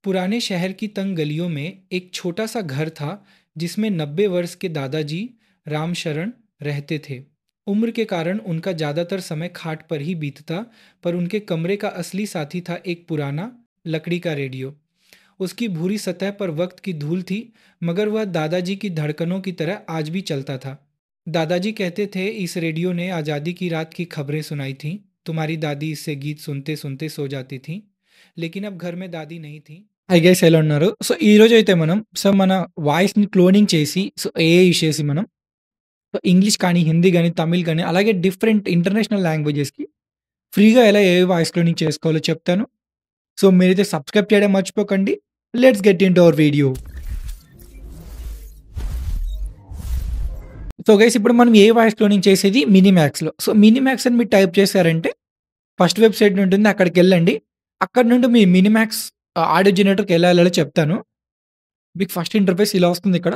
पुराने शहर की तंग गलियों में एक छोटा सा घर था जिसमें 90 वर्ष के दादाजी रामशरण रहते थे। उम्र के कारण उनका ज़्यादातर समय खाट पर ही बीतता, पर उनके कमरे का असली साथी था एक पुराना लकड़ी का रेडियो। उसकी भूरी सतह पर वक्त की धूल थी, मगर वह दादाजी की धड़कनों की तरह आज भी चलता था। दादाजी कहते थे, इस रेडियो ने आज़ादी की रात की खबरें सुनाई थीं। तुम्हारी दादी इससे गीत सुनते सुनते सो जाती थीं। लेकिन अब घर में दादी नहीं थी। హాయ్ గైస్, ఎలా ఉన్నారు? ఈరోజైతే మన వాయిస్‌ని క్లోనింగ్ చేసి ఏఐ యూజ్ చేసి ఇంగ్లీష్ కానీ, హిందీ గాని, తమిళ్ గాని అలాగే డిఫరెంట్ ఇంటర్నేషనల్ లాంగ్వేజెస్‌కి ఫ్రీగా ఎలా ఏఐ వాయిస్ క్లోనింగ్ చేసుకోవాలో చెప్తాను. మీరైతే సబ్స్క్రైబ్ చేయడం మర్చిపోకండి. Let's get into hour video. Guys, ఇప్పుడు మనం ఏ వాయిస్ క్లోనింగ్ చేసేది మినిమాక్స్‌లో. మినిమాక్స్ అని మీరు టైప్ చేశారంటే ఫస్ట్ వెబ్‌సైట్ ఉంటుంది. అక్కడికెళ్ళండి. అక్కడి నుండి మీ మినిమాక్స్ ఆడియో జనరేటర్‌కి ఎలా ఎళ్ళాలో చెప్తాను. మీకు ఫస్ట్ ఇంటర్ఫేస్ ఇలా వస్తుంది ఇక్కడ.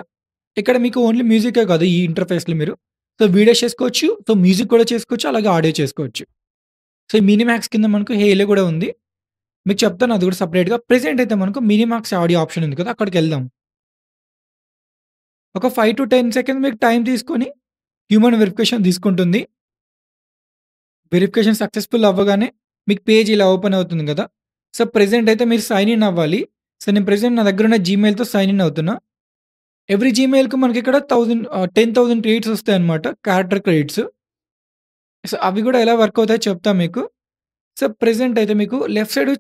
ఇక్కడ మీకు ఓన్లీ మ్యూజికే కాదు ఈ ఇంటర్ఫేస్‌లో మీరు. వీడియోస్ చేసుకోవచ్చు. మ్యూజిక్ కూడా చేసుకోవచ్చు. అలాగే ఆడియో చేసుకోవచ్చు. ఈ మినిమాక్స్ కింద మనకు హేలో కూడా ఉంది. మీకు చెప్తాను అది కూడా సెపరేట్‌గా. ప్రెజెంట్ అయితే మనకు మినిమాక్స్ ఆడియో ఆప్షన్ ఉంది కదా! అక్కడికెళ్దాం. ఒక 5-10 సెకండ్స్ మీకు టైం తీసుకొని హ్యూమన్ వెరిఫికేషన్ తీసుకుంటుంది. వెరిఫికేషన్ సక్సెస్‌ఫుల్ అవ్వగానే మీకు పేజ్ ఇలా ఓపెన్ అవుతుంది కదా! ప్రెజెంట్ అయితే మీరు సైన్ ఇన్ అవ్వాలి. నేను ప్రెజెంట్ నా దగ్గరున్న జీమెయిల్‌తో సైన్ ఇన్ అవుతున్నా. ఎవ్రీ జీమెయిల్‌కి మనకిక్కడ 10,000 క్రెడిట్స్ వస్తాయన్నమాట. Character credits. అవి కూడా ఎలా వర్క్ అవుతాయో చెప్తా మీకు. ప్రెజెంట్ అయితే మీకు లెఫ్ట్ సైడ్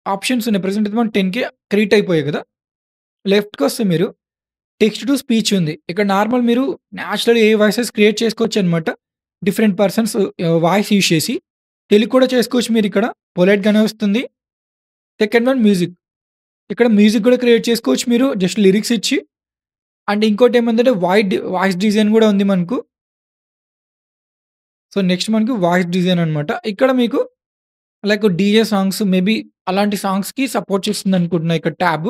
ఆప్షన్స్ ఉన్నాయి. ప్రెజెంట్ అయితే మనకు 10,000 క్రెడిట్ అయిపోయాయి కదా! లెఫ్ట్‌కొస్తే మీరు టెక్స్ట్ టు స్పీచ్ ఉంది. ఇక్కడ నార్మల్ మీరు నేచురల్ ఏ వాయిసెస్ క్రియేట్ చేసుకోవచ్చనమాట. డిఫరెంట్ పర్సన్స్ వాయిస్ యూజ్ చేసి. తెలుగు కూడా చేసుకోవచ్చు మీరిక్కడ. పొలైట్‌గానే వస్తుంది. Second one music. ఇక్కడ మ్యూజిక్ కూడా క్రియేట్ చేసుకోవచ్చు మీరు జస్ట్ లిరిక్స్ ఇచ్చి. అండ్ ఇంకోటేమందంటే వాయిస్ డిజైన్ గూడా ఉంది మనకు. నెక్స్ట్ మనకు వాయిస్ డిజైన్ అనమాట. ఇక్కడ మీకు లైక్ డీజే సాంగ్స్ మేబీ అలాంటి సాంగ్స్‌కి సపోర్ట్ చేస్తుందనుకుంటున్నా ఇక్కడ ట్యాబ్.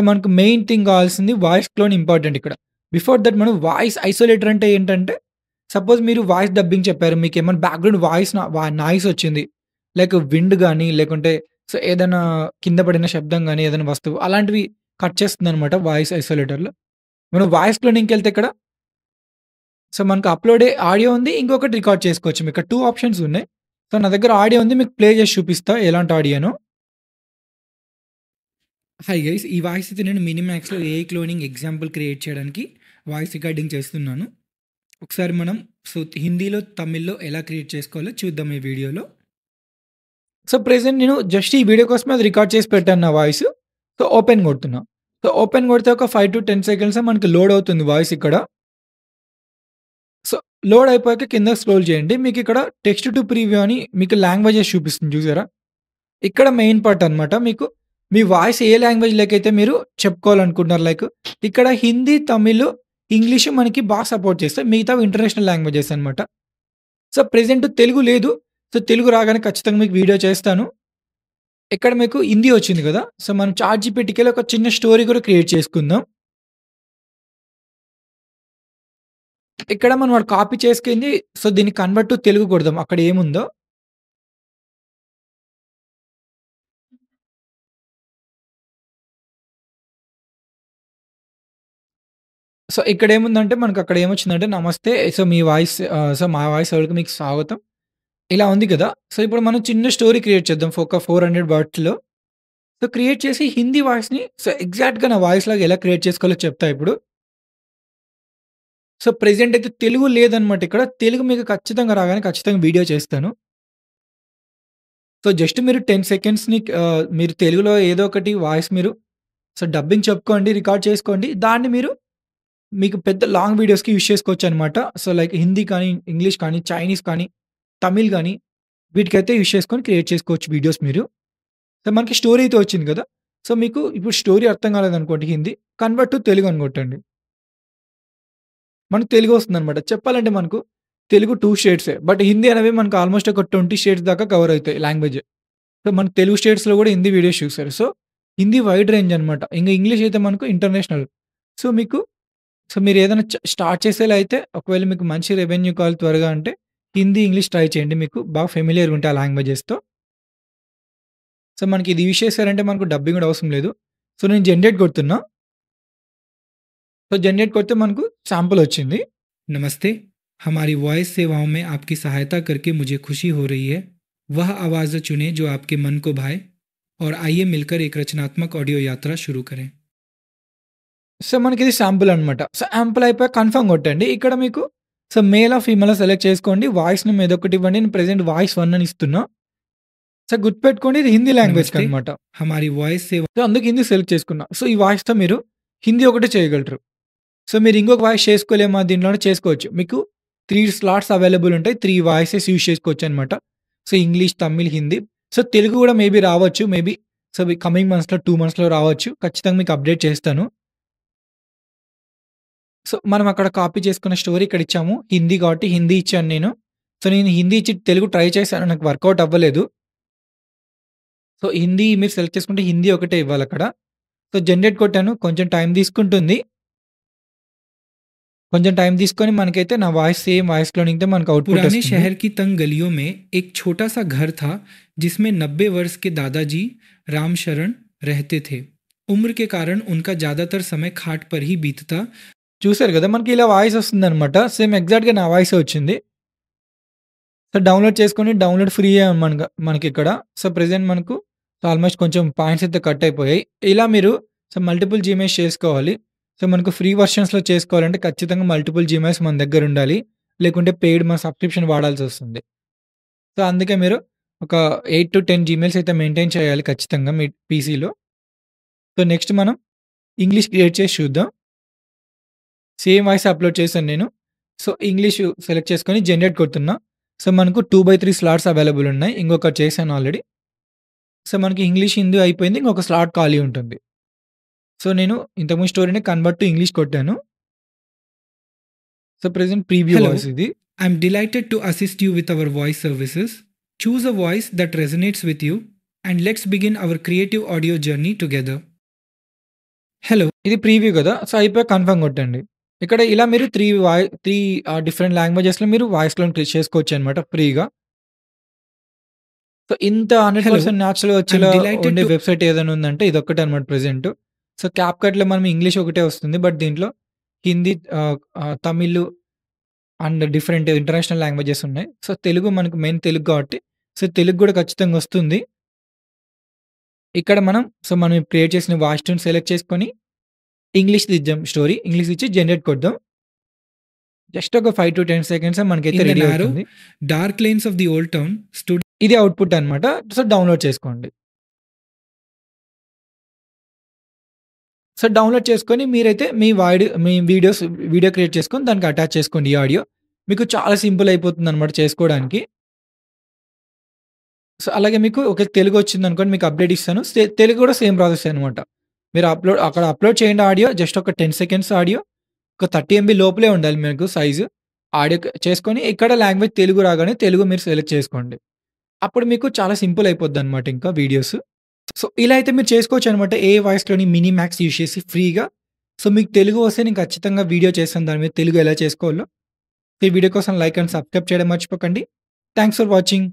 మనకు మెయిన్ థింగ్ కావాల్సింది వాయిస్ క్లోన్ ఇంపార్టెంట్ ఇక్కడ. బిఫోర్ దట్ మనం వాయిస్ ఐసోలేటర్ అంటే ఏంటంటే, సపోజ్ మీరు వాయిస్ డబ్బింగ్ చెప్పారు. మీకేమైనా బ్యాక్‌గ్రౌండ్ నాయిస్ వచ్చింది. లైక్ విండ్ గాని, లేకుంటే ఏదైనా కింద పడిన శబ్దం గాని, ఏదైనా వస్తువు అలాంటివి కట్ చేస్తుందనమాట వాయిస్ ఐసోలేటర్‌లో. మనం వాయిస్ క్లోనింగ్‌కెళ్తే ఇక్కడ మనకు అప్‌లోడే ఆడియో ఉంది. ఇంకొకటి రికార్డ్ చేసుకోవచ్చు. మీకు 2 ఆప్షన్స్ ఉన్నాయి. నా దగ్గర ఆడియో ఉంది. మీకు ప్లే చేసి చూపిస్తా ఎలాంటి ఆడియోనో. Hi guys! ఈ వాయిస్ అయితే నేను మినిమాక్స్‌లో ఏఐ క్లోనింగ్ ఎగ్జాంపుల్ క్రియేట్ చేయడానికి వాయిస్ రికార్డింగ్ చేస్తున్నాను. ఒకసారి మనం హిందీలో, తమిళ్‌లో ఎలా క్రియేట్ చేసుకోవాలో చూద్దాం ఈ వీడియోలో. ప్రెజెంట్ నేను జస్ట్ ఈ వీడియో కోసమే అది రికార్డ్ చేసి పెట్టాను నా వాయిస్. ఓపెన్ కొడుతున్నా. ఓపెన్ కొడితే ఒక 5-10 సెకండ్స్‌లో మనకి లోడ్ అవుతుంది వాయిస్ ఇక్కడ. లోడ్ అయిపోయాక కిందకి స్క్రోల్ చేయండి. మీకిక్కడ టెక్స్ట్ టు ప్రివ్యూ అని మీకు లాంగ్వేజెస్ చూపిస్తుంది చూసారా? ఇక్కడ మెయిన్ పార్ట్ అనమాట. మీకు మీ వాయిస్ ఏ లాంగ్వేజ్‌లోకైతే మీరు చెప్పుకోవాలనుకుంటున్నారు. లైక్ ఇక్కడ హిందీ, తమిళ్, ఇంగ్లీష్ మనకి బాగా సపోర్ట్ చేస్తాయి. మిగతావి ఇంటర్నేషనల్ లాంగ్వేజెస్ అనమాట. ప్రెజెంట్ తెలుగు లేదు. తెలుగు రాగానే ఖచ్చితంగా మీకు వీడియో చేస్తాను. ఇక్కడ మీకు హిందీ వచ్చింది కదా! మనం చాట్‌జీపీటీకెళ్ళి ఒక చిన్న స్టోరీ కూడా క్రియేట్ చేసుకుందాం. ఇక్కడ మనం వాడు కాపీ చేసుకుంది. దీన్ని కన్వర్ట్ టు తెలుగు కొడదాం అక్కడ ఏముందో. ఇక్కడేముందంటే మనకక్కడ ఏమొచ్చిందంటే నమస్తే. మీ వాయిస్ మా వాయిస్ ఎవరికి మీకు స్వాగతం. ఇలా ఉంది కదా! ఇప్పుడు మనం చిన్న స్టోరీ క్రియేట్ చేద్దాం ఒక 400 వర్డ్స్‌లో. క్రియేట్ చేసి హిందీ వాయిస్‌ని ఎగ్జాక్ట్‌గా నా వాయిస్‌లాగా ఎలా క్రియేట్ చేసుకోవాలో చెప్తా ఇప్పుడు. ప్రెజెంట్ అయితే తెలుగు లేదనమాట ఇక్కడ. తెలుగు మీకు ఖచ్చితంగా రాగానే ఖచ్చితంగా వీడియో చేస్తాను. జస్ట్ మీరు 10 సెకండ్స్‌ని మీరు తెలుగులో ఏదో ఒకటి వాయిస్ మీరు డబ్బింగ్ చెప్పుకోండి, రికార్డ్ చేసుకోండి. దాన్ని మీరు మీకు పెద్ద లాంగ్ వీడియోస్‌కి యూజ్ చేసుకోవచ్చనమాట. లైక్ హిందీ కానీ, ఇంగ్లీష్ కానీ, చైనీస్ కానీ, తమిళ్ గానీ వీటికైతే యూజ్ చేసుకొని క్రియేట్ చేసుకోవచ్చు వీడియోస్ మీరు. మనకి స్టోరీ అయితే వచ్చింది కదా! మీకు ఇప్పుడు స్టోరీ అర్థం కాలేదనుకోండి హిందీ, కన్వర్ట్ టు తెలుగు అని కొట్టండి. మనకు తెలుగు వస్తుందనమాట. చెప్పాలంటే మనకు తెలుగు 2 స్టేట్సే. బట్ హిందీ అనేవి మనకు ఆల్మోస్ట్ ఒక 20 స్టేట్స్ దాకా కవర్ అయితాయి లాంగ్వేజ్. మనకు తెలుగు స్టేట్స్‌లో కూడా హిందీ వీడియోస్ చూస్తారు. హిందీ వైడ్ రేంజ్ అనమాట. ఇంక ఇంగ్లీష్ అయితే మనకు ఇంటర్నేషనల్. మీకు మీరేదైనా స్టార్ట్ చేసేలా అయితే ఒకవేళ మీకు మంచి రెవెన్యూ కావాలి త్వరగా అంటే హిందీ, ఇంగ్లీష్ ట్రై చేయండి. మీకు బాగా ఫెమిలియర్‌గా ఉంటాయి ఆ లాంగ్వేజెస్‌తో. సో, మనకి ఇది యూజ్ చేశారంటే మనకు డబ్బింగ్ గూడా అవసరం లేదు. సో, నేను జనరేట్ కొడుతున్నా. సో, జనరేట్ కొడితే మనకు శాంపుల్ వచ్చింది. नमस्ते, हमारी वॉइस सेवाओं में आपकी सहायता करके मुझे खुशी हो रही है। वह आवाज़ चुनें जो आपके मन को भाए और आइए मिलकर एक रचनात्मक ऑडियो यात्रा शुरू करें। సో, మనకిది శాంపుల్ అనమాట. సో, యాంపుల్ అయిపోయాక కన్ఫర్మ్ కొట్టండి. ఇక్కడ మీకు సో, మేలా, ఫీమేలా సెలెక్ట్ చేసుకోండి. వాయిస్ నేమ్ ఏదోకటి ఇవ్వండి. నేను ప్రెజెంట్ వాయిస్ 1 అని ఇస్తున్నా. సో, గుర్తుపెట్టుకోండి ఇది హిందీ नमस्ते, లాంగ్వేజ్‌కనమాట. हमारी वॉइस सेवा సో, అందుకు హిందీ సెలెక్ట్ చేసుకున్నా. సో, ఈ వాయిస్‌తో మీరు హిందీ ఒకటే చేయగలరు. సో, మీరు ఇంకొక వాయిస్ చేసుకోలేమా దీంట్లోనే చేసుకోవచ్చు. మీకు 3 స్లాట్స్ అవైలబుల్ ఉంటాయి. 3 వాయిసెస్ యూజ్ చేసుకోవచ్చనమాట. So, English, Tamil, Hindi. So, Telugu గూడా మేబీ రావచ్చు. మేబీ సో, కమింగ్ మంత్స్‌లో 2 మంత్స్‌లో రావచ్చు. ఖచ్చితంగా మీకు అప్డేట్ చేస్తాను. సో, మనం అక్కడ కాపీ చేసుకున్న స్టోరీ ఇక్కడ ఇచ్చాము. హిందీ కాబట్టి హిందీ ఇచ్చాను నేను. సో, నేను హిందీ ఇచ్చి తెలుగు ట్రై చేశాను. నాకు వర్కౌట్ అవ్వలేదు. సో, హిందీ మీరు సెలెక్ట్ చేసుకుంటే హిందీ ఒకటే ఇవ్వాలక్కడ. సో, జనరేట్ కొట్టాను. కొంచెం టైం తీసుకుంటుంది. కొంచెం టైం తీసుకొని మనకైతే నా వాయిస్ సేమ్ వాయిస్ క్లోనింగ్‌తో మనకు అవుట్‌పుట్ पुराने వస్తుంది. शहर की तंग गलियों में एक छोटा सा घर था जिसमें 90 वर्ष के दादाजी रामशरण रहते थे। उम्र के कारण उनका ज़्यादातर समय खाट पर ही बीतता। చూసారు కదా! మనకి ఇలా వాయిస్ వస్తుందనమాట. సేమ్ ఎగ్జాక్ట్‌గా నా వాయిసే వచ్చింది. సో, డౌన్‌లోడ్ చేసుకొని డౌన్‌లోడ్ ఫ్రీయే మనకిక్కడ. సో, ప్రెజెంట్ మనకు ఆల్మోస్ట్ కొంచెం పాయింట్స్ అయితే కట్ అయిపోయాయి. ఇలా మీరు సో, మల్టిపుల్ జీమెయిల్స్ చేసుకోవాలి. సో, మనకు ఫ్రీ వెర్షన్స్‌లో చేసుకోవాలంటే ఖచ్చితంగా మల్టిపుల్ జీమెయిల్స్ మన దగ్గర ఉండాలి. లేకుంటే పెయిడ్ మన సబ్స్క్రిప్షన్ వాడాల్సొస్తుంది. సో, అందుకే మీరు ఒక 8-10 జీమెయిల్స్ అయితే మెయింటైన్ చేయాలి ఖచ్చితంగా మీ పీసీలో. సో, నెక్స్ట్ మనం ఇంగ్లీష్ క్రియేట్ చేసి చూద్దాం. సేమ్ వాయిస్ అప్‌లోడ్ చేశాను నేను. సో, ఇంగ్లీషు సెలెక్ట్ చేసుకొని జనరేట్ కొడుతున్నా. సో, మనకు 2/3 స్లాట్స్ అవైలబుల్ ఉన్నాయి. ఇంకొకటి చేశాను ఆల్రెడీ. సో, మనకి ఇంగ్లీష్, హిందీ అయిపోయింది. ఇంకొక స్లాట్ ఖాళీ ఉంటుంది. సో, నేను ఇంతకుముందు స్టోరీని కన్వర్ట్ టు ఇంగ్లీష్ కొట్టాను. So, present preview Hello, voice ఇది. I'm delighted to assist you with our voice services. Choose a voice that resonates with you and let's begin our creative audio journey together. Hello, ఇది preview కదా! So, అయిపోయాక confirm కొట్టండి. ఇక్కడ ఇలా మీరు 3 different లాంగ్వేజెస్‌లో మీరు voice clone చేసుకోవచ్చనమాట ఫ్రీగా. So, ఇంత 100% న్యాచురల్‌గా I'm వచ్చేలా delighted ఉండే to వెబ్‌సైట్ ఏదైనా ఉందంటే ఇదొక్కటే అనమాట ప్రెజెంట్. సో, క్యాప్‌కట్‌లో మనం ఇంగ్లీష్ ఒకటే వస్తుంది. బట్ దీంట్లో Hindi, Tamil and different international languages ఉన్నాయి. సో, తెలుగు మనకు మెయిన్ తెలుగు కాబట్టి సో, తెలుగు గూడా ఖచ్చితంగా వస్తుంది. ఇక్కడ మనం క్రియేట్ చేసిన వాయిస్ ట్యూన్ సెలెక్ట్ చేసుకొని ఇంగ్లీష్‌ది ఇద్దాం స్టోరీ. ఇంగ్లీష్ ఇచ్చి జనరేట్ కొడదాం. జస్ట్ ఒక 5-10 సెకండ్స్ మనకైతే in the రెడీ narrow, అవుతుంది. dark lanes of the old town stood ఇది అవుట్‌పుట్ అనమాట. సో, డౌన్‌లోడ్ చేసుకోండి. సో, డౌన్‌లోడ్ చేసుకొని మీరైతే మీ వీడియో క్రియేట్ చేసుకొని దానికి అటాచ్ చేసుకోండి ఈ ఆడియో. మీకు చాలా సింపుల్ అయిపోతుందనమాట చేసుకోవడానికి. సో, అలాగే మీకు ఒకవేళ తెలుగు వచ్చిందనుకోండి మీకు అప్డేట్ ఇస్తాను. తెలుగు కూడా సేమ్ ప్రాసెస్ అనమాట. మీరు అక్కడ అప్‌లోడ్ చేయండి ఆడియో. జస్ట్ ఒక 10 సెకండ్స్ ఆడియో. ఒక 30 ఎంబీ లోపలే ఉండాలి మీకు సైజు. ఆడియో చేసుకొని ఇక్కడ లాంగ్వేజ్ తెలుగు రాగానే తెలుగు మీరు సెలెక్ట్ చేసుకోండి. అప్పుడు మీకు చాలా సింపుల్ అయిపోద్దనమాట ఇంకా వీడియోస్. సో, ఇలా అయితే మీరు చేసుకోవచ్చనమాట. ఏ వాయిస్‌లోని మినీ మ్యాక్స్ యూజ్ చేసి ఫ్రీగా. సో, మీకు తెలుగు వస్తే నేను ఖచ్చితంగా వీడియో చేస్తాను దాని మీద తెలుగు ఎలా చేసుకోవాలో. ఈ వీడియో కోసం లైక్ అండ్ సబ్స్క్రైబ్ చేయడం మర్చిపోకండి. Thanks for watching.